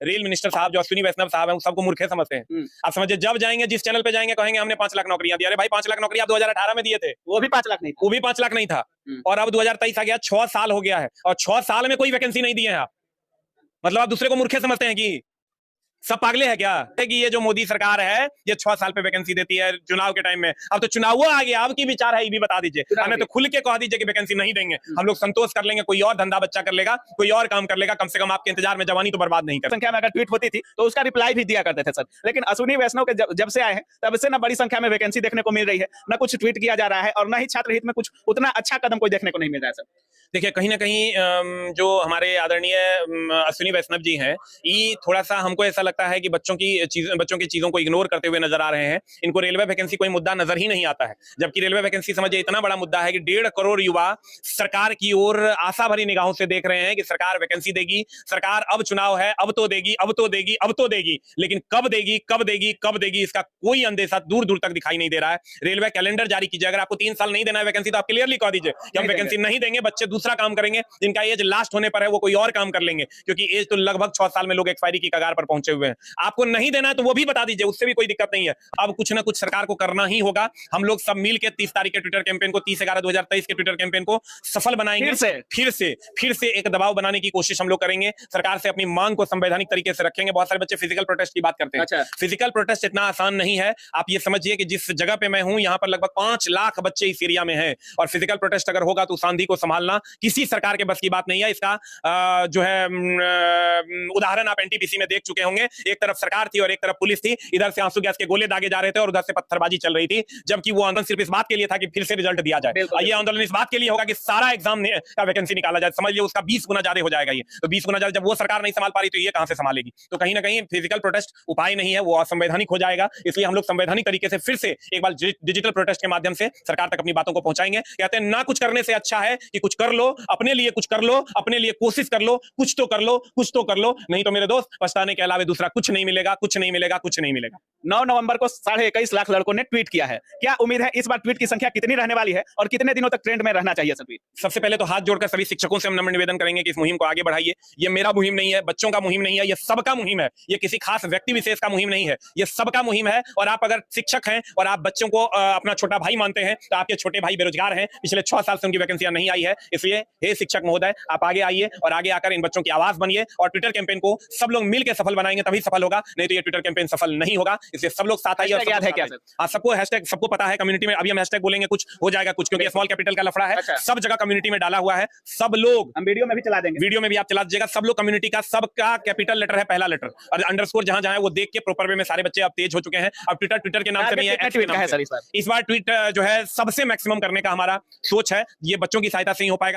Rail minister साहब जो अश्विनी वैष्णव साहब हैं, सबको मूर्खे समझते हैं। आप समझिए, जब जाएंगे जिस चैनल पे जाएंगे कहेंगे हमने 5 लाख नौकरियां दी। अरे भाई 5 लाख नौकरियां आप 2018 में दिए थे, वो भी 5 लाख नहीं था। वो भी 5 लाख नहीं था। और अब 2023 आ गया, 6 साल हो गया है और 6 साल में कोई वैकेंसी नहीं दिए हैं आप। मतलब आप दूसरे को मूर्खे समझते हैं कि सब पागले हैं क्या कि ये जो मोदी सरकार है ये 6 साल पे वैकेंसी देती है चुनाव के टाइम में। अब तो चुनाव आ गया, अब की विचार है ये भी बता दीजिए। हमें तो खुल के कह दीजिए कि वैकेंसी नहीं देंगे, हम लोग संतोष कर लेंगे, कोई और धंधा बच्चा कर लेगा, कोई और काम कर लेगा, कम से कम आपके इंतजार में जवानी तो बर्बाद नहीं कर। संख्या में अगर ट्वीट होती थी तो उसका रिप्लाई भी दिया करते थे सर, लेकिन अश्विनी वैष्णव के जब से आए हैं तब से ना बड़ी संख्या में वैकेंसी देखने को मिल रही है, ना कुछ ट्वीट किया जा रहा है और ना ही छात्र हित में कुछ उतना अच्छा कदम कोई देखने को नहीं मिल रहा है सर। देखिए कहीं ना कहीं जो हमारे आदरणीय अश्विनी वैष्णव जी हैं, ये थोड़ा सा हमको ऐसा लगता है कि बच्चों की चीजों को इग्नोर करते हुए नजर आ रहे हैं। इनको रेलवे वैकेंसी कोई मुद्दा नजर ही नहीं आता है, जबकि रेलवे वैकेंसी समझिए इतना बड़ा मुद्दा है कि 1.5 करोड़ युवा सरकार की ओर आशा भरी निगाहों से देख रहे हैं कि सरकार वैकेंसी देगी, सरकार अब चुनाव है अब तो देगी, अब तो देगी, अब तो देगी, लेकिन कब देगी कब देगी कब देगी इसका कोई अंदेशा दूर दूर तक दिखाई नहीं दे रहा है। रेलवे कैलेंडर जारी कीजिए, अगर आपको 3 साल नहीं देना है वैकेंसी तो आप क्लियरली कह दीजिए कि हम वैकेंसी नहीं देंगे, बच्चे दूसरा काम करेंगे, जिनका एज लास्ट होने पर है वो कोई और काम कर लेंगे, क्योंकि एज तो लगभग 6 साल में लोग एक्सपायरी की कगार पर पहुंचे हुए हैं। आपको नहीं देना है तो वो भी बता दीजिए, उससे भी कोई दिक्कत नहीं है। अब कुछ ना कुछ सरकार को करना ही होगा। हम लोग सब मिल के 30 तारीख के ट्विटर कैंपेन को, 30/11/2023 के ट्विटर कैंपेन को सफल बनाएंगे। फिर से एक दबाव बनाने की कोशिश हम लोग करेंगे, सरकार से अपनी मांग को संवैधानिक तरीके से रखेंगे। बहुत सारे बच्चे फिजिकल प्रोटेस्ट की बात करते हैं। अच्छा। फिजिकल प्रोटेस्ट इतना आसान नहीं है। आप ये समझिए कि जिस जगह पे मैं हूं यहां पर लगभग 5 लाख बच्चे इस एरिया में हैं और फिजिकल प्रोटेस्ट अगर होगा तो उस आंधी को संभालना किसी सरकार के बस की बात नहीं है। इसका जो है उदाहरण आप एनटीपीसी में देख चुके होंगे। एक तरफ सरकार थी और एक तरफ पुलिस थी, इधर से आंसू गैस के गोले दागे जा रहे थे और उधर से पत्थरबाजी चल रही थी, जबकि वो आंदोलन सिर्फ इस बात के लिए था कि फिर से रिजल्ट दिया जाए। ये आंदोलन इस बात के लिए होगा कि सारा एग्जाम का वैकेंसी निकाला जाए। समझ लिया उसका 20 गुना ज्यादा हो जाएगा। ये तो 20 गुना ज्यादा जब वो सरकार नहीं संभाल पा रही तो ये कहां से संभालेगी। तो कहीं ना कहीं फिजिकल प्रोटेस्ट उपाय नहीं है, वो असंवैधानिक हो जाएगा। इसलिए हम लोग संवैधानिक तरीके से फिर से एक बार डिजिटल प्रोटेस्ट के माध्यम से सरकार तक अपनी बातों को पहुंचाएंगे। कहते हैं ना कुछ करने से अच्छा है कि कुछ कर लो, अपने लिए कुछ कर लो, अपने लिए कोशिश कर लो, कुछ तो कर लो, कुछ तो कर लो, नहीं तो मेरे दोस्त पछताने के अलावा दूसरा कुछ नहीं मिलेगा, कुछ नहीं मिलेगा, कुछ नहीं मिलेगा। 9 नवंबर को 21.5 लाख लड़कों ने ट्वीट किया है। क्या उम्मीद है इस बार ट्वीट की संख्या कितनी रहने वाली है और कितने दिनों तक ट्रेंड में रहना चाहिए सर ट्वीट? सबसे पहले तो हाथ जोड़कर सभी शिक्षकों से हम नम्र निवेदन करेंगे कि इस मुहिम को आगे बढ़ाइए। ये मेरा मुहिम नहीं है, बच्चों का मुहिम नहीं है, ये सबका मुहिम है। ये किसी खास व्यक्ति विशेष का मुहिम नहीं है, ये सबका मुहिम है। और आप अगर शिक्षक हैं और आप बच्चों को अपना छोटा भाई मानते हैं तो आपके छोटे भाई बेरोजगार हैं, पिछले 6 साल से उनकी वैकेंसियां नहीं आई है। इसलिए हे शिक्षक महोदय, आप आगे आइए और आगे आकर इन बच्चों की आवाज बनिए और ट्विटर कैंपेन को सब लोग मिलकर सफल बनाएंगे तभी सफल होगा, नहीं तो ये ट्विटर कैंपेन सफल नहीं होगा। इसलिए सब लोग साथ आइए। याद है क्या सर? हाँ, सबको हैशटैग सबको पता है कम्युनिटी में। अभी हम हैशटैग बोलेंगे कुछ हो जाएगा कुछ, क्योंकि स्मॉल कैपिटल का लफड़ा है। अच्छा। सब जगह कम्युनिटी में डाला हुआ है। सब लोग हम वीडियो में भी चला देंगे, वीडियो में भी आप चला दीजिएगा। सब लोग कम्युनिटी का सबका कैपिटल लेटर है, पहला लेटर और अंडरस्कोर जहां जहां है वो देख के प्रोपर वे में सारे बच्चे अब तेज हो चुके हैं। अब ट्विटर के नाम से नहीं है, सर इस बार ट्वीट जो है सबसे मैक्सिमम करने का हमारा सोच है। ये बच्चों की सहायता से ही हो पाएगा।